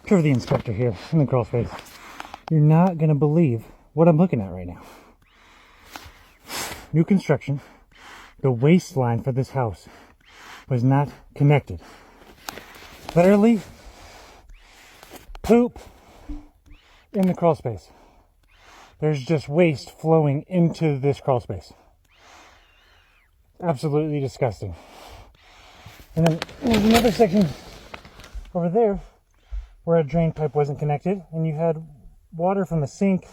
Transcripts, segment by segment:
For the inspector here in the crawl space. You're not going to believe what I'm looking at right now. New construction. The waste line for this house was not connected. Literally, poop in the crawl space. There's just waste flowing into this crawl space. Absolutely disgusting. And then there's another section over there where a drain pipe wasn't connected, and you had water from the sink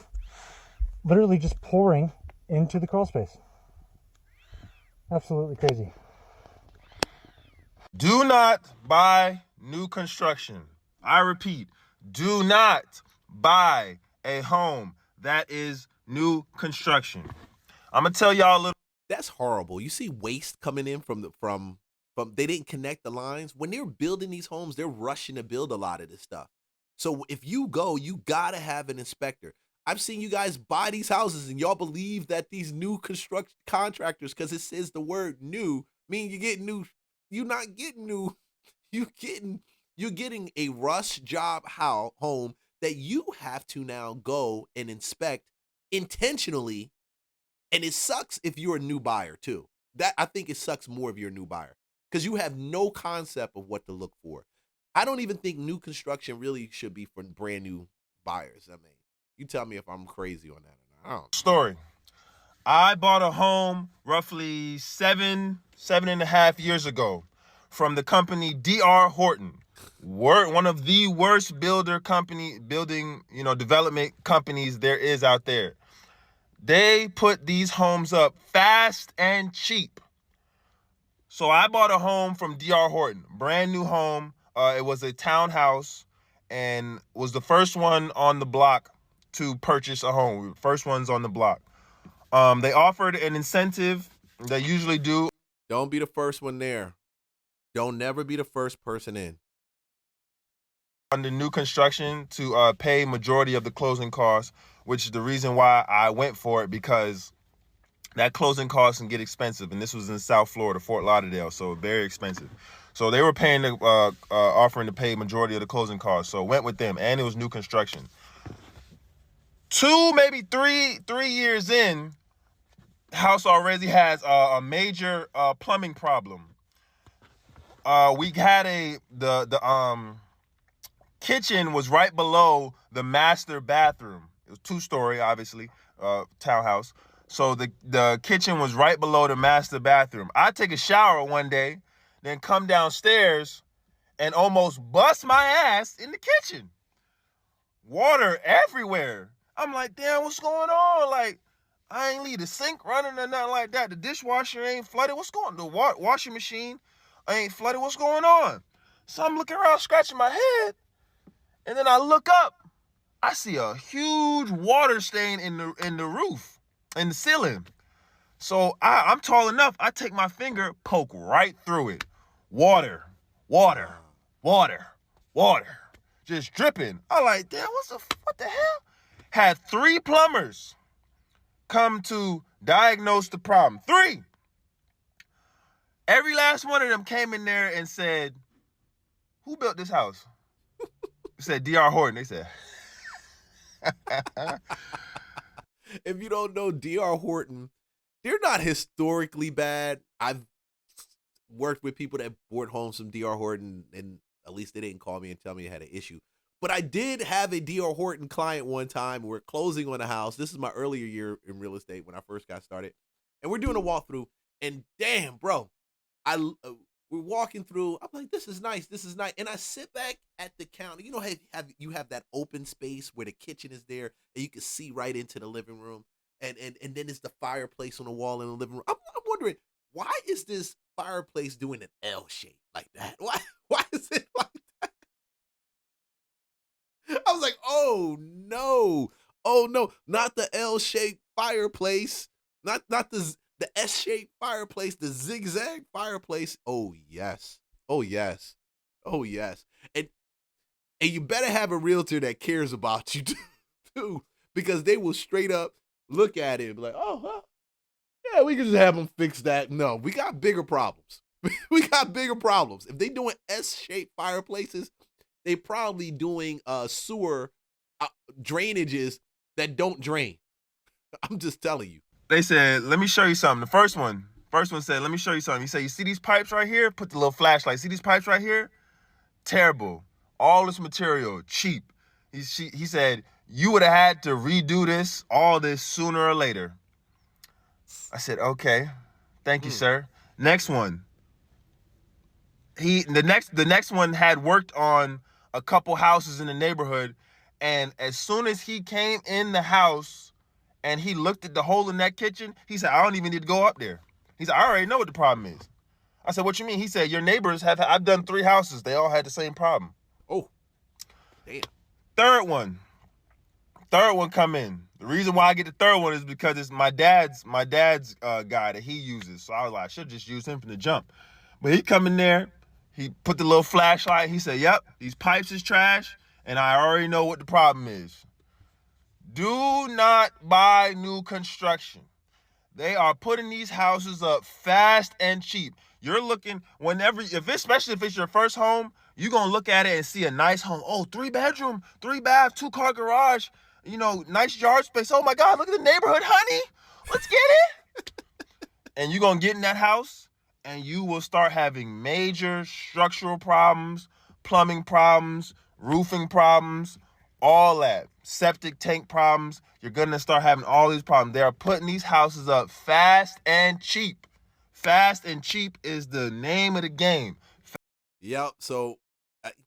literally just pouring into the crawl space. Absolutely crazy. Do not buy new construction. I repeat, do not buy a home that is new construction. I'm gonna tell y'all a little. That's horrible. You see waste coming in from they didn't connect the lines. When they're building these homes, they're rushing to build a lot of this stuff. So if you go, you gotta have an inspector. I've seen you guys buy these houses and y'all believe that these new construction contractors, because it says the word new, mean you get new. You're not getting new. You're getting a rush job home that you have to now go and inspect intentionally. And it sucks if you're a new buyer too. That I think it sucks more if you're a new buyer because you have no concept of what to look for. I don't even think new construction really should be for brand new buyers. I mean, you tell me if I'm crazy on that or not. I don't. Story. I bought a home roughly seven and a half years ago from the company D.R. Horton. One of the worst building, development companies there is out there. They put these homes up fast and cheap. So I bought a home from D.R. Horton, brand new home. It was a townhouse and was the first one on the block to purchase a home. First ones on the block. They offered an incentive. They usually do. Don't be the first one there. Don't never be the first person in. Under new construction to pay majority of the closing costs, which is the reason why I went for it, because that closing costs can get expensive. And this was in South Florida, Fort Lauderdale, so very expensive. So they were paying offering to pay majority of the closing costs. So went with them, and it was new construction. 2, maybe 3 years in, the house already has a major plumbing problem. We had the kitchen was right below the master bathroom. It was 2-story, obviously, townhouse. So the kitchen was right below the master bathroom. I take a shower one day, then come downstairs and almost bust my ass in the kitchen. Water everywhere. I'm like, damn, what's going on? Like, I ain't leave the sink running or nothing like that. The dishwasher ain't flooded. What's going on? The washing machine ain't flooded. What's going on? So I'm looking around, scratching my head. And then I look up. I see a huge water stain in the roof, in the ceiling. So I'm tall enough. I take my finger, poke right through it. Water, water, water, water. Just dripping. I'm like, damn, what the hell? Had 3 plumbers come to diagnose the problem. 3. Every last one of them came in there and said, who built this house? Said D.R. Horton. They said. If you don't know D.R. Horton, they're not historically bad. I've worked with people that bought homes from D.R. Horton, and at least they didn't call me and tell me I had an issue. But I did have a D.R. Horton client one time. We're closing on a house. This is my earlier year in real estate when I first got started. And we're doing a walkthrough. And damn, bro, we're walking through. I'm like, this is nice. This is nice. And I sit back at the counter. You know, you have that open space where the kitchen is there and you can see right into the living room. And then it's the fireplace on the wall in the living room. I'm wondering, why is this fireplace doing an L shape like that? Why is it like that? I was like, oh no, not the L-shaped fireplace, not the S-shaped fireplace, the zigzag fireplace. Oh yes, and you better have a realtor that cares about you too, because they will straight up look at it and be like, oh, well, yeah, we can just have them fix that. No, we got bigger problems. We got bigger problems. If they doing S-shaped fireplaces, they probably doing sewer drainages that don't drain. I'm just telling you. They said, let me show you something. The first one said, let me show you something. He said, you see these pipes right here? Put the little flashlight. See these pipes right here? Terrible. All this material, cheap. He said, you would have had to redo all this sooner or later. I said, okay, thank you, sir. Next one. The next one had worked on a couple houses in the neighborhood, and as soon as he came in the house and he looked at the hole in that kitchen, he said, I don't even need to go up there. He said, I already know what the problem is. I said, what you mean? He said, your neighbors I've done 3 houses. They all had the same problem. Oh, damn. Third one come in. The reason why I get the third one is because it's my dad's guy that he uses. So I was like, I should just use him from the jump. But he come in there, he put the little flashlight. He said, yep, these pipes is trash, and I already know what the problem is. Do not buy new construction. They are putting these houses up fast and cheap. You're looking especially if it's your first home, you're going to look at it and see a nice home. Oh, 3 bedroom, 3 bath, 2-car garage, nice yard space. Oh my God, look at the neighborhood, honey. Let's get it. And you're going to get in that house and you will start having major structural problems, plumbing problems, roofing problems, all that. Septic tank problems. You're going to start having all these problems. They are putting these houses up fast and cheap. Fast and cheap is the name of the game. Yep. So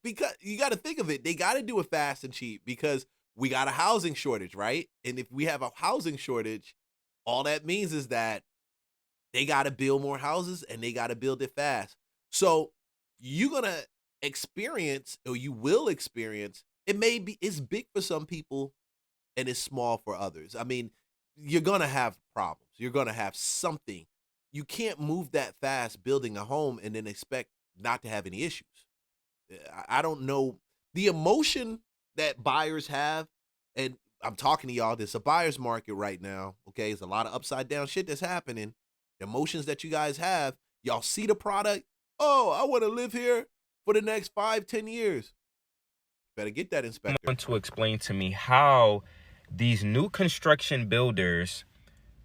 because you got to think of it, they got to do it fast and cheap because we got a housing shortage, right? And if we have a housing shortage, all that means is that they got to build more houses and they got to build it fast. So you're going to experience, or you will experience, it's big for some people and it's small for others. I mean, you're going to have problems. You're going to have something. You can't move that fast building a home and then expect not to have any issues. I don't know the emotion that buyers have, and I'm talking to y'all, there's a buyer's market right now, okay? There's a lot of upside down shit that's happening. The emotions that you guys have, y'all see the product, oh, I want to live here for the next 5-10 years. Better get that inspector. Want to explain to me how these new construction builders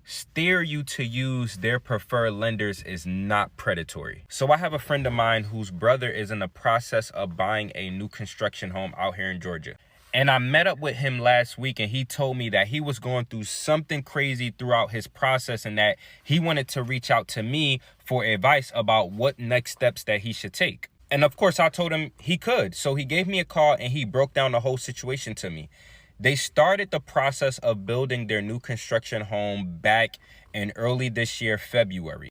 steer you to use their preferred lenders is not predatory. So I have a friend of mine whose brother is in the process of buying a new construction home out here in Georgia. And I met up with him last week and he told me that he was going through something crazy throughout his process and that he wanted to reach out to me for advice about what next steps that he should take. And of course I told him he could. So he gave me a call and he broke down the whole situation to me. They started the process of building their new construction home back in early this year, February.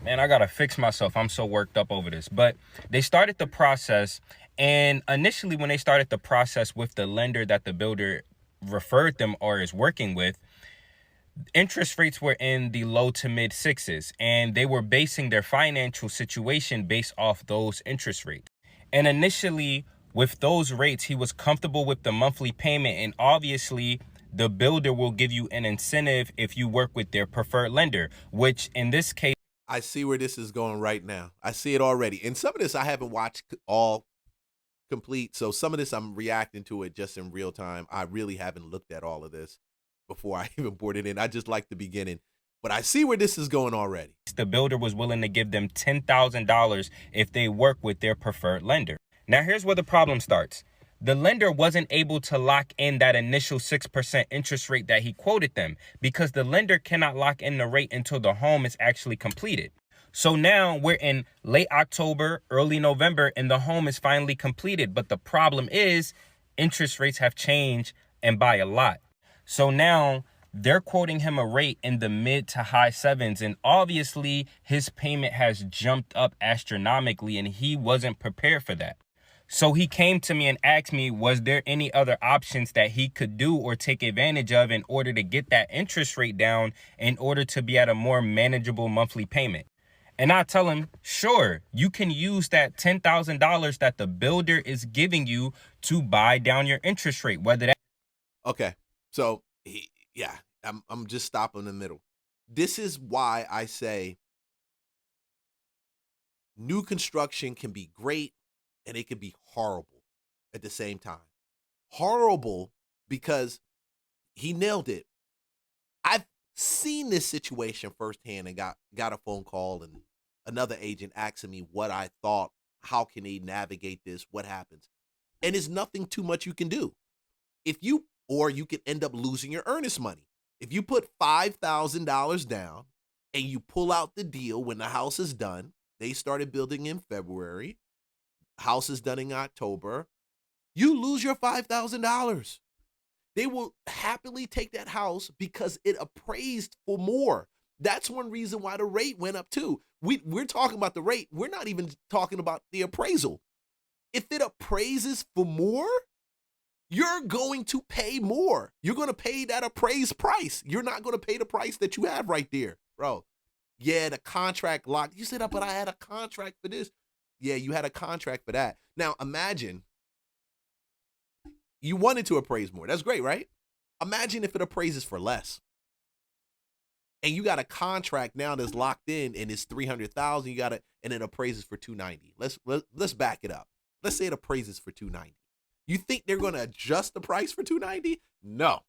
Man, I gotta fix myself. I'm so worked up over this. But they started the process, and initially when they started the process with the lender that the builder referred them or is working with, interest rates were in the low to mid 6s, and they were basing their financial situation based off those interest rates. And initially, with those rates, he was comfortable with the monthly payment, and obviously the builder will give you an incentive if you work with their preferred lender, which in this case, I see where this is going right now. I see it already. And some of this I haven't watched all complete, so some of this I'm reacting to it just in real time. I really haven't looked at all of this before I even board it in. I just like the beginning. But I see where this is going already. The builder was willing to give them $10,000 if they work with their preferred lender. Now, here's where the problem starts. The lender wasn't able to lock in that initial 6% interest rate that he quoted them because the lender cannot lock in the rate until the home is actually completed. So now we're in late October, early November, and the home is finally completed. But the problem is interest rates have changed, and by a lot. So now they're quoting him a rate in the mid to high 7s, and obviously his payment has jumped up astronomically, and he wasn't prepared for that. So he came to me and asked me, was there any other options that he could do or take advantage of in order to get that interest rate down in order to be at a more manageable monthly payment? And I tell him, sure, you can use that $10,000 that the builder is giving you to buy down your interest rate, whether that... Okay, so I'm just stopping in the middle. This is why I say new construction can be great and it can be horrible. at the same time. Horrible because he nailed it. I've seen this situation firsthand and got a phone call and another agent asking me what I thought, how can they navigate this, what happens. And it's nothing too much you can do. Or you could end up losing your earnest money. If you put $5,000 down and you pull out the deal when the house is done, they started building in February, house is done in October, you lose your $5,000. They will happily take that house because it appraised for more. That's one reason why the rate went up too. We're talking about the rate. We're not even talking about the appraisal. If it appraises for more, you're going to pay more. You're going to pay that appraised price. You're not going to pay the price that you have right there, bro. Yeah, the contract locked. You said, but I had a contract for this. Yeah, you had a contract for that. Now imagine you wanted to appraise more. That's great, right? Imagine if it appraises for less. And you got a contract now that's locked in and it's $300,000. And it appraises for $290,000. Let's back it up. Let's say it appraises for $290,000. You think they're going to adjust the price for $290,000? No.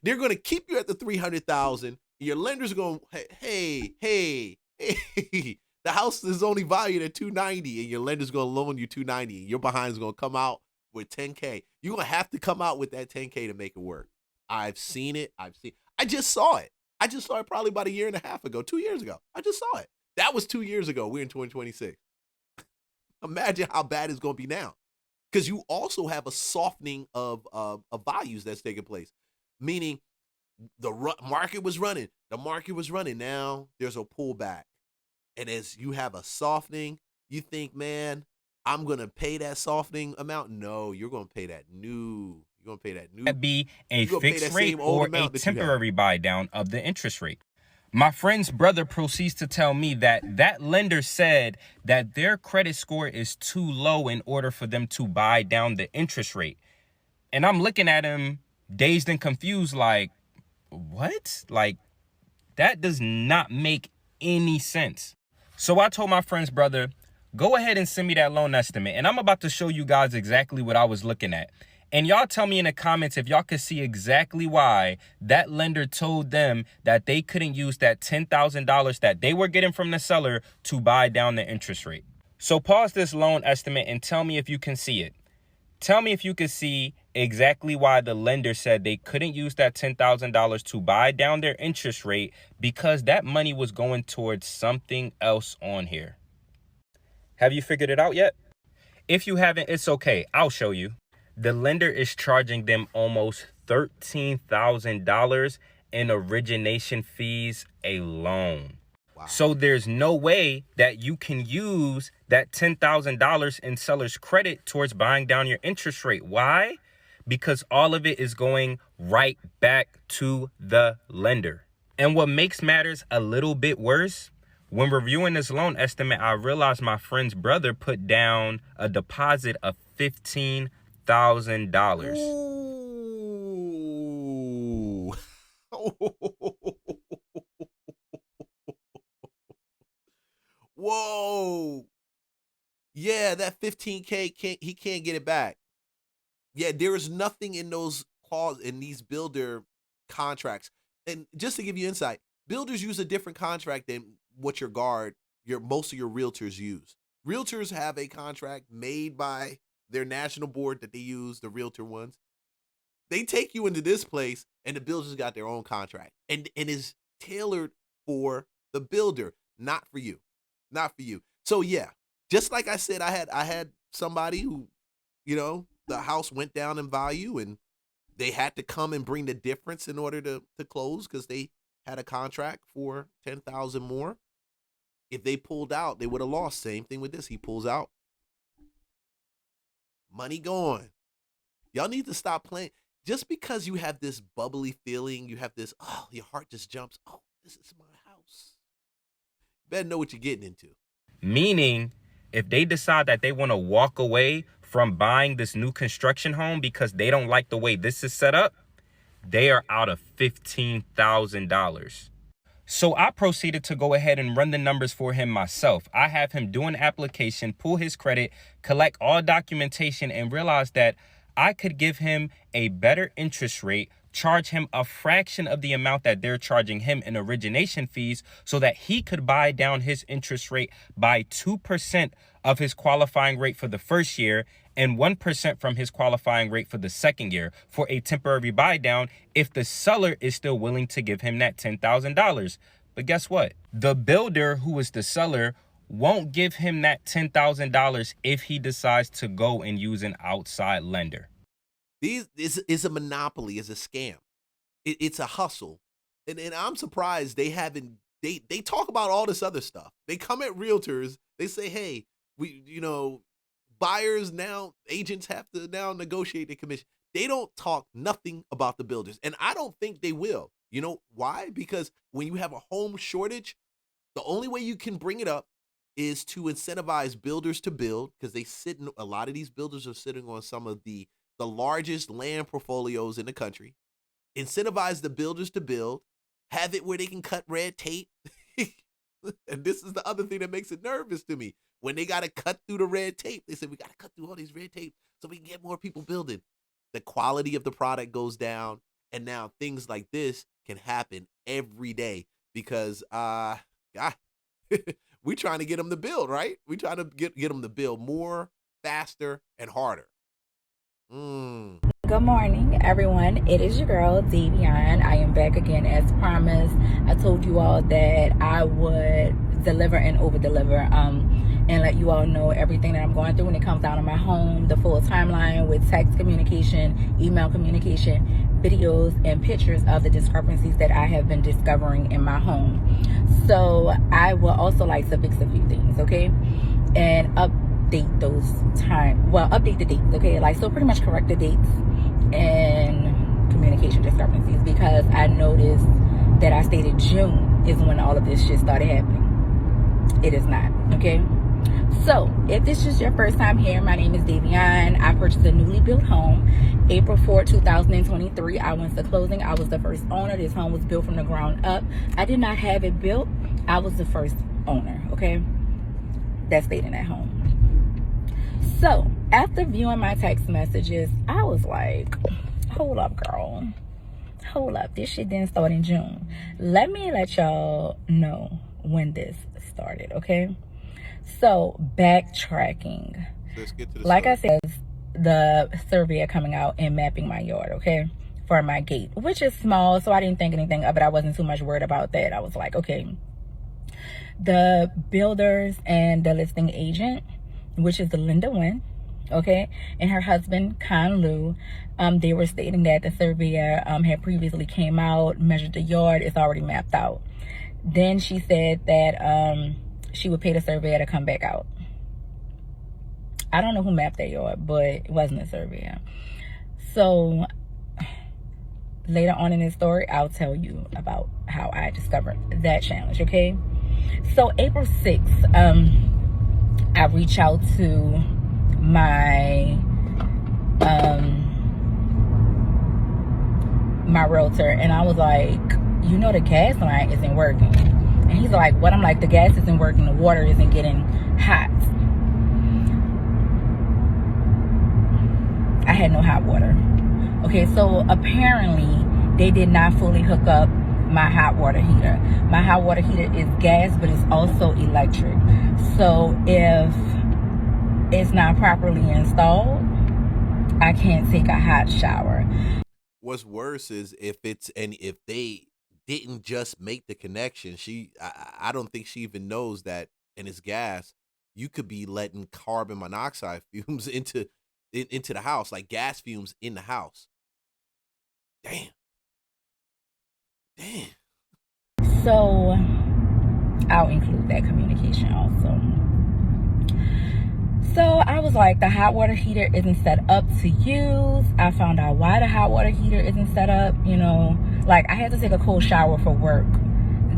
They're going to keep you at the $300,000. Your lender's going, hey, the house is only valued at $290,000, and your lender's going to loan you $290,000. And your behind is going to come out with $10,000. You're going to have to come out with that $10,000 to make it work. I've seen it. I just saw it. I just saw it probably about 1.5 years ago, 2 years ago. I just saw it. That was 2 years ago. We're in 2026. Imagine how bad it's going to be now. Because you also have a softening of values that's taking place. Meaning the market was running. The market was running. Now there's a pullback. And as you have a softening, you think, man, I'm going to pay that softening amount. No, you're going to pay that new. You're going to pay that new. That be a fixed rate or a temporary buy down of the interest rate. My friend's brother proceeds to tell me that lender said that their credit score is too low in order for them to buy down the interest rate. And I'm looking at him dazed and confused like, what? Like, that does not make any sense. So I told my friend's brother, go ahead and send me that loan estimate. And I'm about to show you guys exactly what I was looking at. And y'all tell me in the comments if y'all could see exactly why that lender told them that they couldn't use that $10,000 that they were getting from the seller to buy down the interest rate. So pause this loan estimate and tell me if you can see it. Tell me if you could see exactly why the lender said they couldn't use that $10,000 to buy down their interest rate because that money was going towards something else on here. Have you figured it out yet? If you haven't, it's okay. I'll show you. The lender is charging them almost $13,000 in origination fees alone. Wow. So there's no way that you can use that $10,000 in seller's credit towards buying down your interest rate. Why? Because all of it is going right back to the lender. And what makes matters a little bit worse, when reviewing this loan estimate, I realized my friend's brother put down a deposit of $15,000. Ooh. Whoa. Yeah, that $15,000 he can't get it back. Yeah, there is nothing in those clauses in these builder contracts. And just to give you insight, builders use a different contract than what most of your realtors use. Realtors have a contract made by their national board that they use, the realtor ones. They take you into this place and the builders got their own contract and is tailored for the builder, not for you. Not for you. So yeah, just like I said, I had somebody who, the house went down in value and they had to come and bring the difference in order to close because they had a contract for $10,000 more. If they pulled out, they would have lost. Same thing with this. He pulls out. Money gone. Y'all need to stop playing. Just because you have this bubbly feeling, you have this, your heart just jumps. Oh, this is my house. You better know what you're getting into. Meaning, if they decide that they want to walk away from buying this new construction home because they don't like the way this is set up, they are out of $15,000. So I proceeded to go ahead and run the numbers for him myself. I have him do an application, pull his credit, collect all documentation, and realize that I could give him a better interest rate, charge him a fraction of the amount that they're charging him in origination fees so that he could buy down his interest rate by 2% of his qualifying rate for the first year and 1% from his qualifying rate for the second year for a temporary buy down if the seller is still willing to give him that $10,000. But guess what? The builder, who is the seller, won't give him that $10,000 if he decides to go and use an outside lender. This is a monopoly, is a scam. It's a hustle. And I'm surprised they haven't, they talk about all this other stuff. They come at realtors, they say, hey, buyers now, agents have to now negotiate the commission. They don't talk nothing about the builders. And I don't think they will. You know why? Because when you have a home shortage, the only way you can bring it up is to incentivize builders to build, because a lot of these builders are sitting on some of the largest land portfolios in the country. Incentivize the builders to build, have it where they can cut red tape. And this is the other thing that makes it nervous to me. When they got to cut through the red tape, they say, we got to cut through all these red tape so we can get more people building. The quality of the product goes down. And now things like this can happen every day because, we trying to get them to build, right? We trying to get them to build more, faster, and harder. Good morning, everyone. It is your girl, Davion. I am back again as promised. I told you all that I would deliver and over-deliver and let you all know everything that I'm going through when it comes down to my home, the full timeline with text communication, email communication, videos, and pictures of the discrepancies that I have been discovering in my home. So I will also like to fix a few things, okay? And update the dates, okay? Like, so pretty much correct the dates and communication discrepancies, because I noticed that I stated June is when all of this shit started happening. It is not, okay? So if this is your first time here, my name is Davion. I purchased a newly built home April 4, 2023. I went to closing. I was the first owner. This home was built from the ground up. I did not have it built. I was the first owner, okay? That stayed in that home. So after viewing my text messages, I was like, hold up, girl. Hold up. This shit didn't start in June. Let me let y'all know when this started, okay? So backtracking. Let's get to the like story. I said, the surveyor coming out and mapping my yard, okay, for my gate, which is small, so I didn't think anything of it. I wasn't too much worried about that. I was like, okay. The builders and the listing agent, which is the Linda Nguyen, okay, and her husband, Con Lu, they were stating that the surveyor had previously came out, measured the yard, it's already mapped out. Then she said that she would pay the surveyor to come back out. I don't know who mapped that yard, but it wasn't a surveyor. So later on in this story, I'll tell you about how I discovered that challenge, okay? So April 6th, I reach out to my my realtor, and I was like, you know, the gas line isn't working. And he's like, what? I'm like, the gas isn't working, the water isn't getting hot. I had no hot water. Okay, so apparently they did not fully hook up my hot water heater. My hot water heater is gas, but it's also electric. So if it's not properly installed, I can't take a hot shower. What's worse is if they didn't just make the connection, I don't think she even knows that in it's gas, you could be letting carbon monoxide fumes into the house, like gas fumes in the house. Damn. So I'll include that communication also. So I was like, the hot water heater isn't set up to use. I found out why the hot water heater isn't set up, you know. Like, I had to take a cold shower for work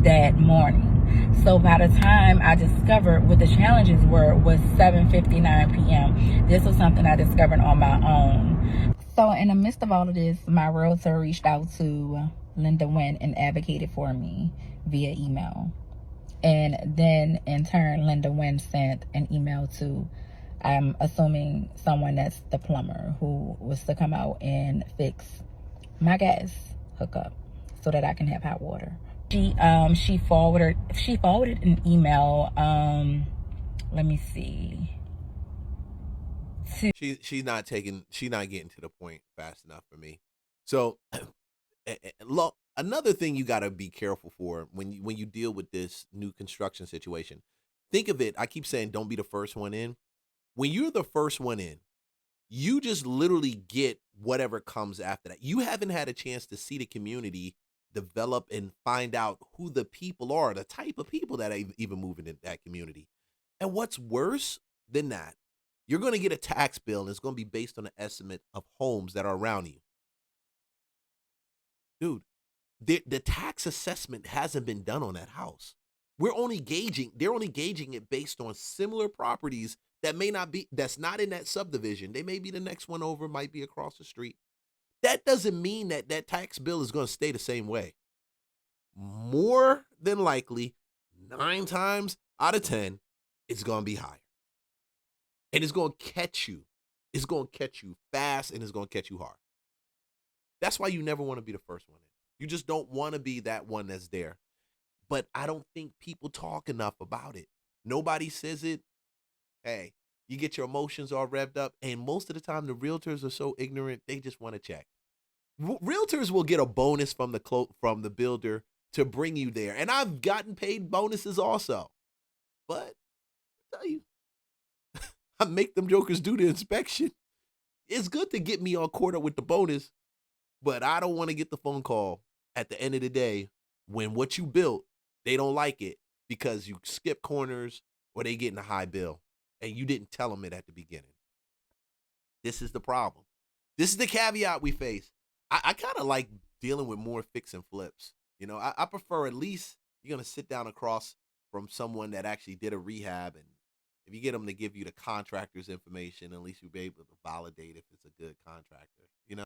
that morning. So by the time I discovered what the challenges was 7:59 p.m. This was something I discovered on my own. So in the midst of all of this, my realtor reached out to Linda Nguyen and advocated for me via email. And then in turn, Linda Wynn sent an email to, I'm assuming, someone that's the plumber who was to come out and fix my gas hookup so that I can have hot water. She forwarded an email. Let me see. She's not getting to the point fast enough for me. So look, another thing you got to be careful for when you deal with this new construction situation. Think of it, I keep saying don't be the first one in. When you're the first one in, you just literally get whatever comes after that. You haven't had a chance to see the community develop and find out who the people are, the type of people that are even moving in that community. And what's worse than that, you're going to get a tax bill and it's going to be based on an estimate of homes that are around you. Dude, the tax assessment hasn't been done on that house. They're only gauging it based on similar properties that's not in that subdivision. They may be the next one over, might be across the street. That doesn't mean that tax bill is going to stay the same way. More than likely, 9 times out of 10, it's going to be higher. And it's going to catch you. It's going to catch you fast and it's going to catch you hard. That's why you never want to be the first one in. You just don't want to be that one that's there. But I don't think people talk enough about it. Nobody says it. Hey, you get your emotions all revved up. And most of the time, the realtors are so ignorant, they just want to check. Realtors will get a bonus from the builder to bring you there. And I've gotten paid bonuses also. But I tell you, I make them jokers do the inspection. It's good to get me on quarter with the bonus, but I don't want to get the phone call at the end of the day when what you built, they don't like it because you skip corners or they getting a high bill and you didn't tell them it at the beginning. This is the problem. This is the caveat we face. I kind of like dealing with more fix and flips. You know, I prefer at least you're going to sit down across from someone that actually did a rehab, and if you get them to give you the contractor's information, at least you'll be able to validate if it's a good contractor, you know?